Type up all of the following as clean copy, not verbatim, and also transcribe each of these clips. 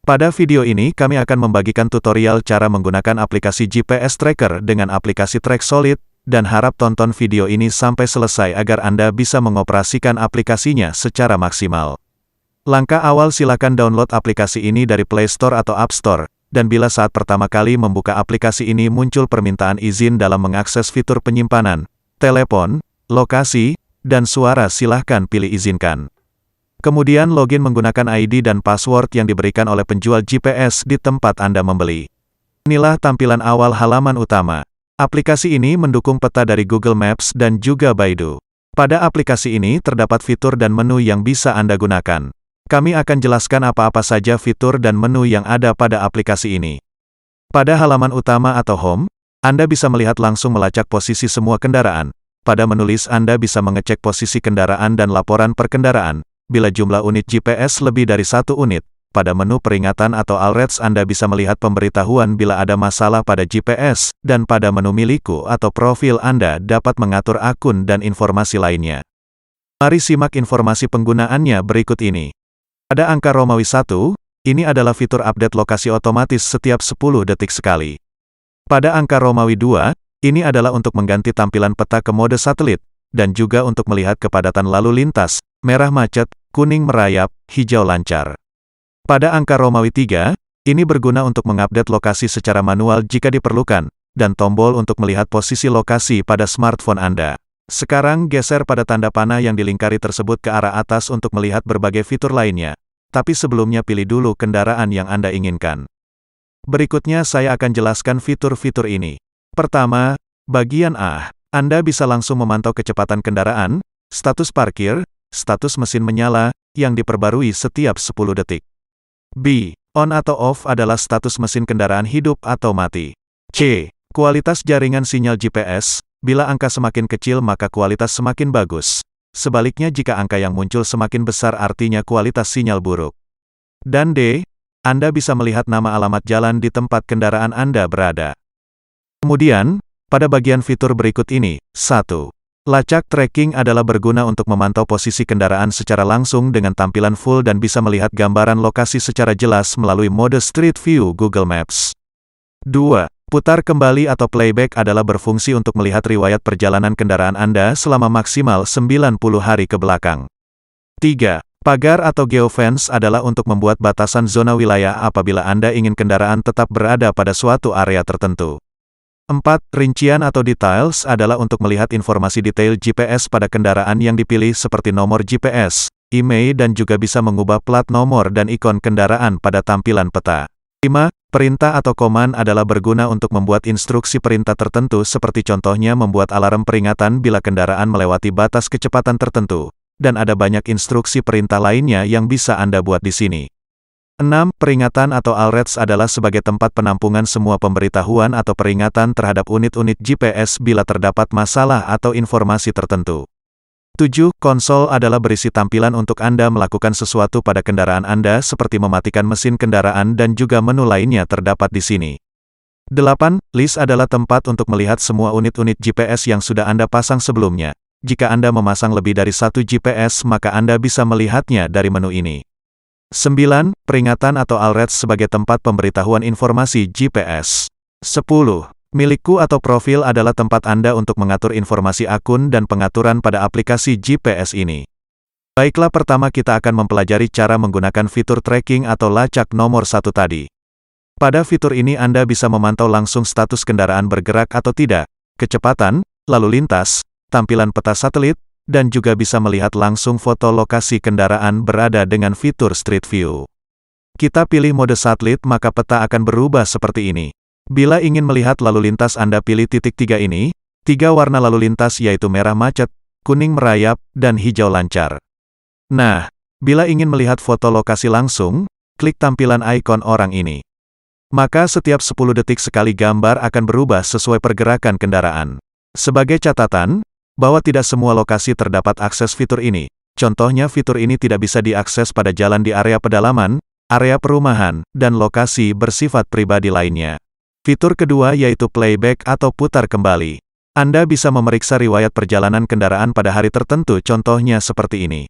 Pada video ini kami akan membagikan tutorial cara menggunakan aplikasi GPS Tracker dengan aplikasi Track Solid, dan harap tonton video ini sampai selesai agar Anda bisa mengoperasikan aplikasinya secara maksimal. Langkah awal, silakan download aplikasi ini dari Play Store atau App Store, dan bila saat pertama kali membuka aplikasi ini muncul permintaan izin dalam mengakses fitur penyimpanan, telepon, lokasi, dan suara, silahkan pilih izinkan. Kemudian login menggunakan ID dan password yang diberikan oleh penjual GPS di tempat Anda membeli. Inilah tampilan awal halaman utama. Aplikasi ini mendukung peta dari Google Maps dan juga Baidu. Pada aplikasi ini terdapat fitur dan menu yang bisa Anda gunakan. Kami akan jelaskan apa-apa saja fitur dan menu yang ada pada aplikasi ini. Pada halaman utama atau home, Anda bisa melihat langsung melacak posisi semua kendaraan. Pada menu list Anda bisa mengecek posisi kendaraan dan laporan per kendaraan. Bila jumlah unit GPS lebih dari 1 unit, pada menu peringatan atau alerts Anda bisa melihat pemberitahuan bila ada masalah pada GPS, dan pada menu milikku atau profil Anda dapat mengatur akun dan informasi lainnya. Mari simak informasi penggunaannya berikut ini. Pada angka Romawi 1, ini adalah fitur update lokasi otomatis setiap 10 detik sekali. Pada angka Romawi 2, ini adalah untuk mengganti tampilan peta ke mode satelit, dan juga untuk melihat kepadatan lalu lintas, merah macet, kuning merayap, hijau lancar. Pada angka Romawi 3, ini berguna untuk mengupdate lokasi secara manual jika diperlukan, dan tombol untuk melihat posisi lokasi pada smartphone Anda. Sekarang geser pada tanda panah yang dilingkari tersebut ke arah atas untuk melihat berbagai fitur lainnya. Tapi sebelumnya pilih dulu kendaraan yang Anda inginkan. Berikutnya saya akan jelaskan fitur-fitur ini. Pertama, bagian A. Anda bisa langsung memantau kecepatan kendaraan, status parkir, status mesin menyala, yang diperbarui setiap 10 detik. B. On atau off adalah status mesin kendaraan hidup atau mati. C. Kualitas jaringan sinyal GPS, bila angka semakin kecil maka kualitas semakin bagus. Sebaliknya jika angka yang muncul semakin besar artinya kualitas sinyal buruk. Dan D. Anda bisa melihat nama alamat jalan di tempat kendaraan Anda berada. Kemudian, pada bagian fitur berikut ini, 1. Lacak tracking adalah berguna untuk memantau posisi kendaraan secara langsung dengan tampilan full dan bisa melihat gambaran lokasi secara jelas melalui mode Street View Google Maps. 2. Putar kembali atau playback adalah berfungsi untuk melihat riwayat perjalanan kendaraan Anda selama maksimal 90 hari ke belakang. 3. Pagar atau geofence adalah untuk membuat batasan zona wilayah apabila Anda ingin kendaraan tetap berada pada suatu area tertentu. 4. Rincian atau details adalah untuk melihat informasi detail GPS pada kendaraan yang dipilih seperti nomor GPS, IMEI dan juga bisa mengubah plat nomor dan ikon kendaraan pada tampilan peta. 5. Perintah atau command adalah berguna untuk membuat instruksi perintah tertentu seperti contohnya membuat alarm peringatan bila kendaraan melewati batas kecepatan tertentu, dan ada banyak instruksi perintah lainnya yang bisa Anda buat di sini. 6. Peringatan atau alerts adalah sebagai tempat penampungan semua pemberitahuan atau peringatan terhadap unit-unit GPS bila terdapat masalah atau informasi tertentu. 7. Konsol adalah berisi tampilan untuk Anda melakukan sesuatu pada kendaraan Anda seperti mematikan mesin kendaraan dan juga menu lainnya terdapat di sini. 8. List adalah tempat untuk melihat semua unit-unit GPS yang sudah Anda pasang sebelumnya. Jika Anda memasang lebih dari 1 GPS maka Anda bisa melihatnya dari menu ini. 9. Peringatan atau alerts sebagai tempat pemberitahuan informasi GPS. 10. Milikku atau profil adalah tempat Anda untuk mengatur informasi akun dan pengaturan pada aplikasi GPS ini. Baiklah, pertama kita akan mempelajari cara menggunakan fitur tracking atau lacak nomor 1 tadi. Pada fitur ini Anda bisa memantau langsung status kendaraan bergerak atau tidak, kecepatan, lalu lintas, tampilan peta satelit, dan juga bisa melihat langsung foto lokasi kendaraan berada dengan fitur Street View. Kita pilih mode satelit maka peta akan berubah seperti ini. Bila ingin melihat lalu lintas Anda pilih titik 3 ini, 3 warna lalu lintas yaitu merah macet, kuning merayap, dan hijau lancar. Nah, bila ingin melihat foto lokasi langsung, klik tampilan ikon orang ini. Maka setiap 10 detik sekali gambar akan berubah sesuai pergerakan kendaraan. Sebagai catatan, bahwa tidak semua lokasi terdapat akses fitur ini. Contohnya fitur ini tidak bisa diakses pada jalan di area pedalaman, area perumahan, dan lokasi bersifat pribadi lainnya. Fitur kedua yaitu playback atau putar kembali. Anda bisa memeriksa riwayat perjalanan kendaraan pada hari tertentu, contohnya seperti ini.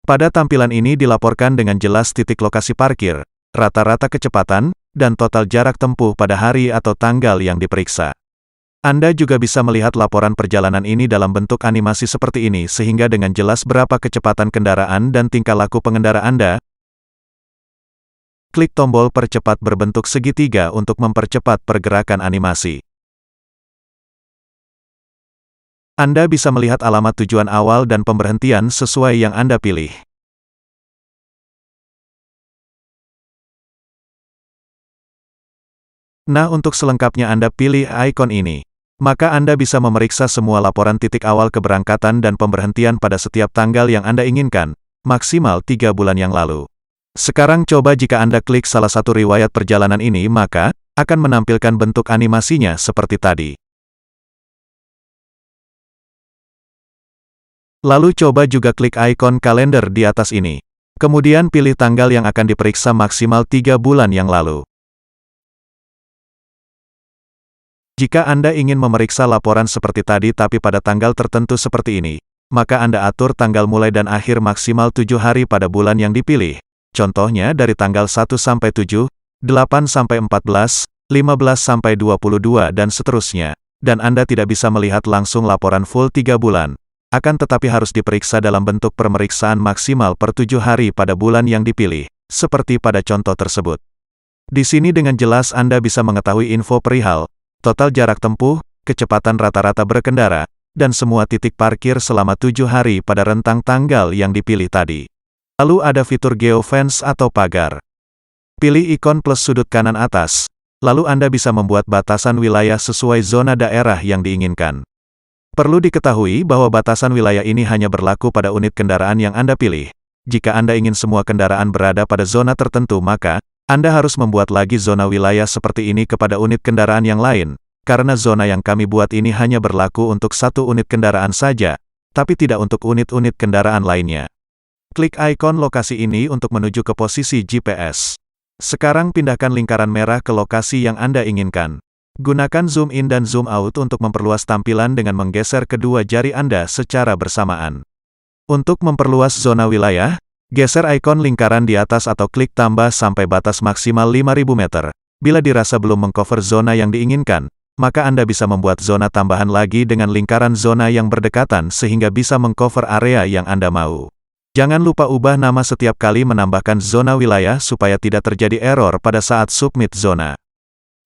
Pada tampilan ini dilaporkan dengan jelas titik lokasi parkir, rata-rata kecepatan, dan total jarak tempuh pada hari atau tanggal yang diperiksa. Anda juga bisa melihat laporan perjalanan ini dalam bentuk animasi seperti ini sehingga dengan jelas berapa kecepatan kendaraan dan tingkah laku pengendara Anda. Klik tombol percepat berbentuk segitiga untuk mempercepat pergerakan animasi. Anda bisa melihat alamat tujuan awal dan pemberhentian sesuai yang Anda pilih. Nah, untuk selengkapnya Anda pilih ikon ini. Maka Anda bisa memeriksa semua laporan titik awal keberangkatan dan pemberhentian pada setiap tanggal yang Anda inginkan, maksimal 3 bulan yang lalu. Sekarang coba jika Anda klik salah satu riwayat perjalanan ini maka, akan menampilkan bentuk animasinya seperti tadi. Lalu coba juga klik ikon kalender di atas ini. Kemudian pilih tanggal yang akan diperiksa maksimal 3 bulan yang lalu. Jika Anda ingin memeriksa laporan seperti tadi tapi pada tanggal tertentu seperti ini, maka Anda atur tanggal mulai dan akhir maksimal 7 hari pada bulan yang dipilih. Contohnya dari tanggal 1 sampai 7, 8 sampai 14, 15 sampai 22 dan seterusnya. Dan Anda tidak bisa melihat langsung laporan full 3 bulan. Akan tetapi harus diperiksa dalam bentuk pemeriksaan maksimal per 7 hari pada bulan yang dipilih, seperti pada contoh tersebut. Di sini dengan jelas Anda bisa mengetahui info perihal total jarak tempuh, kecepatan rata-rata berkendara, dan semua titik parkir selama 7 hari pada rentang tanggal yang dipilih tadi. Lalu ada fitur geofence atau pagar. Pilih ikon plus sudut kanan atas, lalu Anda bisa membuat batasan wilayah sesuai zona daerah yang diinginkan. Perlu diketahui bahwa batasan wilayah ini hanya berlaku pada unit kendaraan yang Anda pilih. Jika Anda ingin semua kendaraan berada pada zona tertentu maka, Anda harus membuat lagi zona wilayah seperti ini kepada unit kendaraan yang lain, karena zona yang kami buat ini hanya berlaku untuk satu unit kendaraan saja, tapi tidak untuk unit-unit kendaraan lainnya. Klik ikon lokasi ini untuk menuju ke posisi GPS. Sekarang pindahkan lingkaran merah ke lokasi yang Anda inginkan. Gunakan zoom in dan zoom out untuk memperluas tampilan dengan menggeser kedua jari Anda secara bersamaan. Untuk memperluas zona wilayah, geser ikon lingkaran di atas atau klik tambah sampai batas maksimal 5.000 meter. Bila dirasa belum mengcover zona yang diinginkan, maka Anda bisa membuat zona tambahan lagi dengan lingkaran zona yang berdekatan sehingga bisa mengcover area yang Anda mau. Jangan lupa ubah nama setiap kali menambahkan zona wilayah supaya tidak terjadi error pada saat submit zona.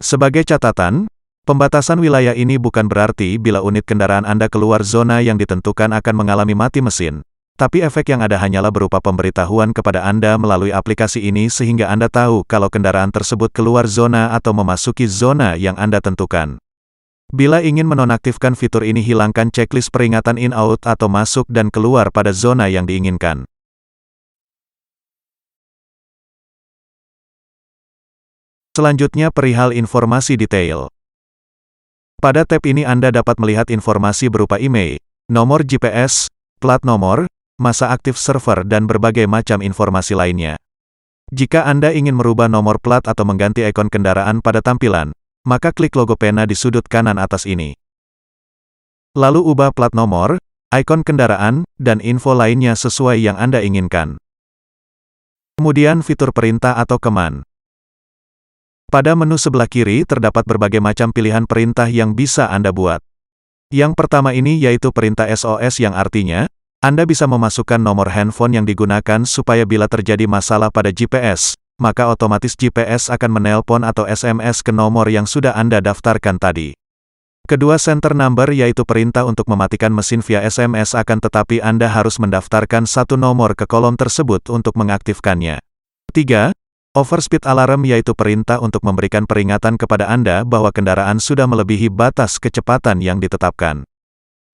Sebagai catatan, pembatasan wilayah ini bukan berarti bila unit kendaraan Anda keluar zona yang ditentukan akan mengalami mati mesin. Tapi efek yang ada hanyalah berupa pemberitahuan kepada Anda melalui aplikasi ini sehingga Anda tahu kalau kendaraan tersebut keluar zona atau memasuki zona yang Anda tentukan. Bila ingin menonaktifkan fitur ini hilangkan checklist peringatan in-out atau masuk dan keluar pada zona yang diinginkan. Selanjutnya perihal informasi detail. Pada tab ini Anda dapat melihat informasi berupa IMEI, nomor GPS, plat nomor, masa aktif server dan berbagai macam informasi lainnya. Jika Anda ingin merubah nomor plat atau mengganti ikon kendaraan pada tampilan, maka klik logo pena di sudut kanan atas ini. Lalu ubah plat nomor, ikon kendaraan, dan info lainnya sesuai yang Anda inginkan. Kemudian fitur perintah atau command. Pada menu sebelah kiri terdapat berbagai macam pilihan perintah yang bisa Anda buat. Yang pertama ini yaitu perintah SOS yang artinya, Anda bisa memasukkan nomor handphone yang digunakan supaya bila terjadi masalah pada GPS, maka otomatis GPS akan menelpon atau SMS ke nomor yang sudah Anda daftarkan tadi. Kedua center number yaitu perintah untuk mematikan mesin via SMS akan tetapi Anda harus mendaftarkan satu nomor ke kolom tersebut untuk mengaktifkannya. Ketiga, overspeed alarm yaitu perintah untuk memberikan peringatan kepada Anda bahwa kendaraan sudah melebihi batas kecepatan yang ditetapkan.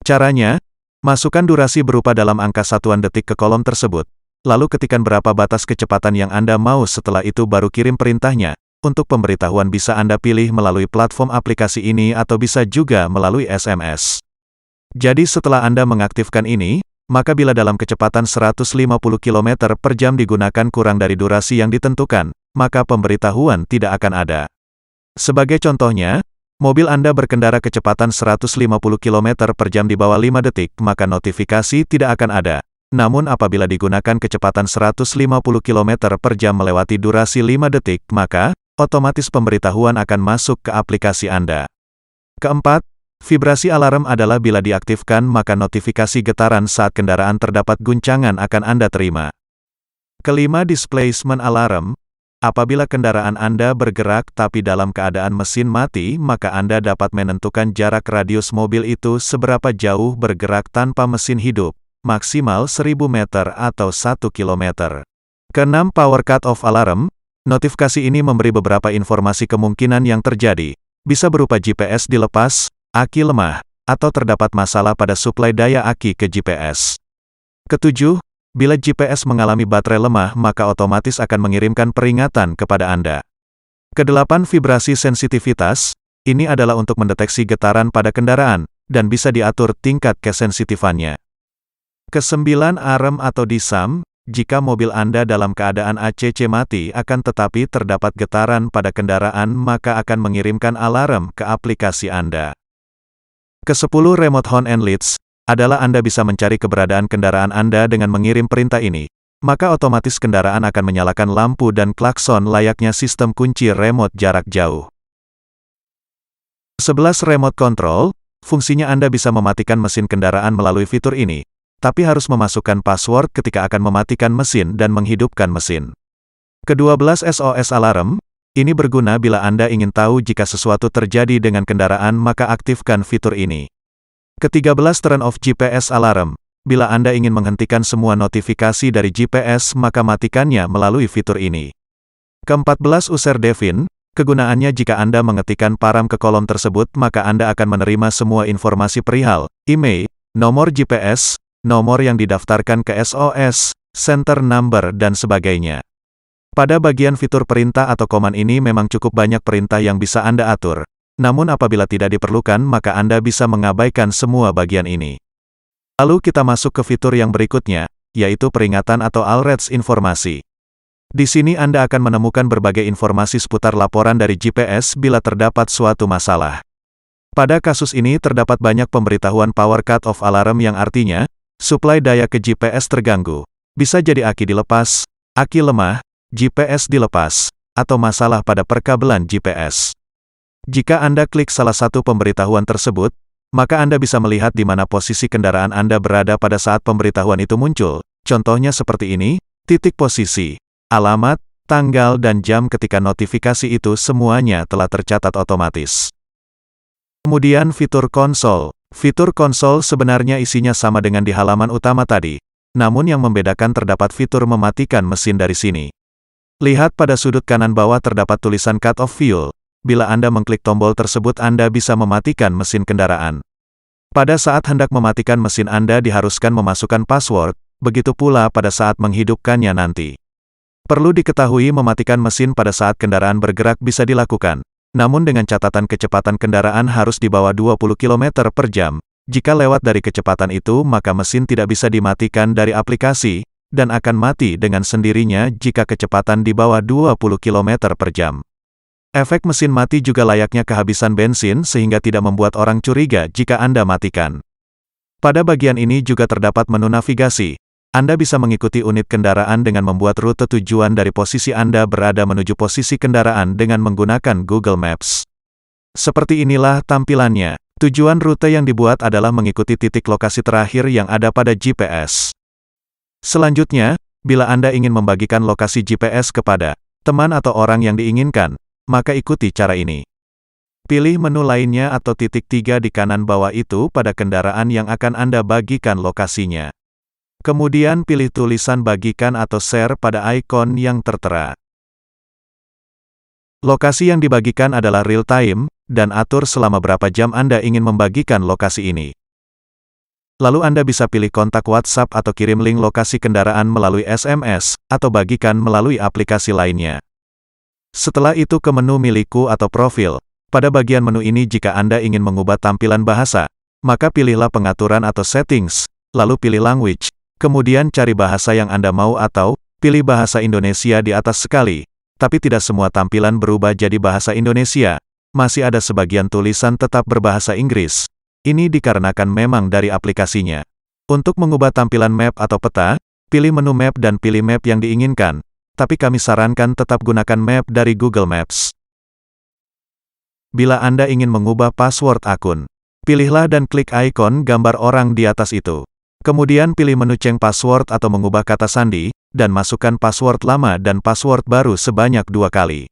Caranya, masukkan durasi berupa dalam angka satuan detik ke kolom tersebut, lalu ketikkan berapa batas kecepatan yang Anda mau setelah itu baru kirim perintahnya. Untuk pemberitahuan bisa Anda pilih melalui platform aplikasi ini atau bisa juga melalui SMS. Jadi setelah Anda mengaktifkan ini, maka bila dalam kecepatan 150 km per jam digunakan kurang dari durasi yang ditentukan, maka pemberitahuan tidak akan ada. Sebagai contohnya, mobil Anda berkendara kecepatan 150 km per jam di bawah 5 detik, maka notifikasi tidak akan ada. Namun apabila digunakan kecepatan 150 km per jam melewati durasi 5 detik, maka otomatis pemberitahuan akan masuk ke aplikasi Anda. Keempat, vibrasi alarm adalah bila diaktifkan maka notifikasi getaran saat kendaraan terdapat guncangan akan Anda terima. Kelima, displacement alarm. Apabila kendaraan Anda bergerak tapi dalam keadaan mesin mati, maka Anda dapat menentukan jarak radius mobil itu seberapa jauh bergerak tanpa mesin hidup, maksimal 1000 meter atau 1 kilometer. Keenam, power cut-off alarm. Notifikasi ini memberi beberapa informasi kemungkinan yang terjadi. Bisa berupa GPS dilepas, aki lemah, atau terdapat masalah pada suplai daya aki ke GPS. Ketujuh, bila GPS mengalami baterai lemah maka otomatis akan mengirimkan peringatan kepada Anda. Kedelapan, vibrasi sensitivitas. Ini adalah untuk mendeteksi getaran pada kendaraan, dan bisa diatur tingkat kesensitifannya. Kesembilan, alarm atau disam. Jika mobil Anda dalam keadaan ACC mati akan tetapi terdapat getaran pada kendaraan maka akan mengirimkan alarm ke aplikasi Anda. Kesepuluh, remote horn and lights. Adalah Anda bisa mencari keberadaan kendaraan Anda dengan mengirim perintah ini. Maka otomatis kendaraan akan menyalakan lampu dan klakson layaknya sistem kunci remote jarak jauh. 11, remote control. Fungsinya Anda bisa mematikan mesin kendaraan melalui fitur ini, tapi harus memasukkan password ketika akan mematikan mesin dan menghidupkan mesin. Ke-12, SOS alarm. Ini berguna bila Anda ingin tahu jika sesuatu terjadi dengan kendaraan maka aktifkan fitur ini. Ke-13, turn off GPS alarm. Bila Anda ingin menghentikan semua notifikasi dari GPS maka matikannya melalui fitur ini. Ke-14, user define. Kegunaannya jika Anda mengetikkan param ke kolom tersebut maka Anda akan menerima semua informasi perihal email, nomor GPS, nomor yang didaftarkan ke SOS, center number dan sebagainya. Pada bagian fitur perintah atau command ini memang cukup banyak perintah yang bisa Anda atur. Namun apabila tidak diperlukan maka Anda bisa mengabaikan semua bagian ini. Lalu kita masuk ke fitur yang berikutnya, yaitu peringatan atau alerts informasi. Di sini Anda akan menemukan berbagai informasi seputar laporan dari GPS bila terdapat suatu masalah. Pada kasus ini terdapat banyak pemberitahuan power cut-off alarm yang artinya, suplai daya ke GPS terganggu. Bisa jadi aki dilepas, aki lemah, GPS dilepas, atau masalah pada perkabelan GPS. Jika Anda klik salah satu pemberitahuan tersebut, maka Anda bisa melihat di mana posisi kendaraan Anda berada pada saat pemberitahuan itu muncul. Contohnya seperti ini, titik posisi, alamat, tanggal dan jam ketika notifikasi itu semuanya telah tercatat otomatis. Kemudian fitur konsol. Fitur konsol sebenarnya isinya sama dengan di halaman utama tadi, namun yang membedakan terdapat fitur mematikan mesin dari sini. Lihat pada sudut kanan bawah terdapat tulisan cut off fuel. Bila Anda mengklik tombol tersebut Anda bisa mematikan mesin kendaraan. Pada saat hendak mematikan mesin Anda diharuskan memasukkan password, begitu pula pada saat menghidupkannya nanti. Perlu diketahui mematikan mesin pada saat kendaraan bergerak bisa dilakukan, namun dengan catatan kecepatan kendaraan harus di bawah 20 km per jam. Jika lewat dari kecepatan itu maka mesin tidak bisa dimatikan dari aplikasi, dan akan mati dengan sendirinya jika kecepatan di bawah 20 km per jam. Efek mesin mati juga layaknya kehabisan bensin sehingga tidak membuat orang curiga jika Anda matikan. Pada bagian ini juga terdapat menu navigasi. Anda bisa mengikuti unit kendaraan dengan membuat rute tujuan dari posisi Anda berada menuju posisi kendaraan dengan menggunakan Google Maps. Seperti inilah tampilannya. Tujuan rute yang dibuat adalah mengikuti titik lokasi terakhir yang ada pada GPS. Selanjutnya, bila Anda ingin membagikan lokasi GPS kepada teman atau orang yang diinginkan, maka ikuti cara ini. Pilih menu lainnya atau titik 3 di kanan bawah itu pada kendaraan yang akan Anda bagikan lokasinya. Kemudian pilih tulisan bagikan atau share pada ikon yang tertera. Lokasi yang dibagikan adalah real time, dan atur selama berapa jam Anda ingin membagikan lokasi ini. Lalu Anda bisa pilih kontak WhatsApp atau kirim link lokasi kendaraan melalui SMS, atau bagikan melalui aplikasi lainnya. Setelah itu ke menu milikku atau profil. Pada bagian menu ini jika Anda ingin mengubah tampilan bahasa, maka pilihlah pengaturan atau settings, lalu pilih language, kemudian cari bahasa yang Anda mau atau pilih bahasa Indonesia di atas sekali, tapi tidak semua tampilan berubah jadi bahasa Indonesia, masih ada sebagian tulisan tetap berbahasa Inggris. Ini dikarenakan memang dari aplikasinya. Untuk mengubah tampilan map atau peta, pilih menu map dan pilih map yang diinginkan, tapi kami sarankan tetap gunakan map dari Google Maps. Bila Anda ingin mengubah password akun, pilihlah dan klik ikon gambar orang di atas itu. Kemudian pilih menu change password atau mengubah kata sandi, dan masukkan password lama dan password baru sebanyak 2 kali.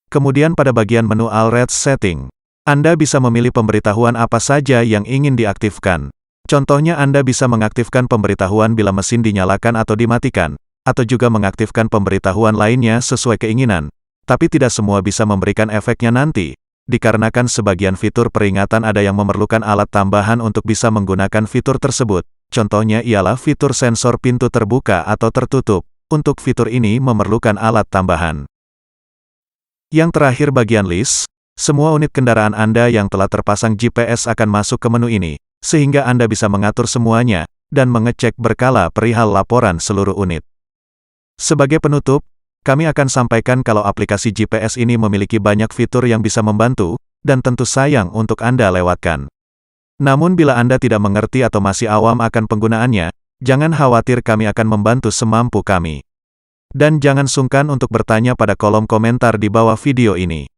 Kemudian pada bagian menu Alert Setting, Anda bisa memilih pemberitahuan apa saja yang ingin diaktifkan. Contohnya Anda bisa mengaktifkan pemberitahuan bila mesin dinyalakan atau dimatikan, atau juga mengaktifkan pemberitahuan lainnya sesuai keinginan, tapi tidak semua bisa memberikan efeknya nanti, dikarenakan sebagian fitur peringatan ada yang memerlukan alat tambahan untuk bisa menggunakan fitur tersebut. Contohnya ialah fitur sensor pintu terbuka atau tertutup. Untuk fitur ini memerlukan alat tambahan. Yang terakhir bagian list, semua unit kendaraan Anda yang telah terpasang GPS akan masuk ke menu ini, sehingga Anda bisa mengatur semuanya, dan mengecek berkala perihal laporan seluruh unit. Sebagai penutup, kami akan sampaikan kalau aplikasi GPS ini memiliki banyak fitur yang bisa membantu, dan tentu sayang untuk Anda lewatkan. Namun bila Anda tidak mengerti atau masih awam akan penggunaannya, jangan khawatir, kami akan membantu semampu kami. Dan jangan sungkan untuk bertanya pada kolom komentar di bawah video ini.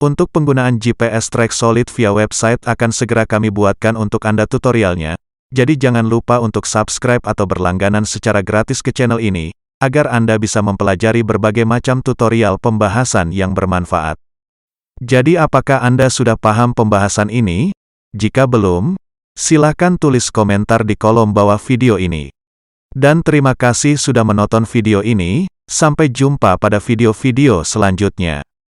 Untuk penggunaan GPS Track Solid via website akan segera kami buatkan untuk Anda tutorialnya, jadi jangan lupa untuk subscribe atau berlangganan secara gratis ke channel ini, agar Anda bisa mempelajari berbagai macam tutorial pembahasan yang bermanfaat. Jadi apakah Anda sudah paham pembahasan ini? Jika belum, silakan tulis komentar di kolom bawah video ini. Dan terima kasih sudah menonton video ini, sampai jumpa pada video-video selanjutnya.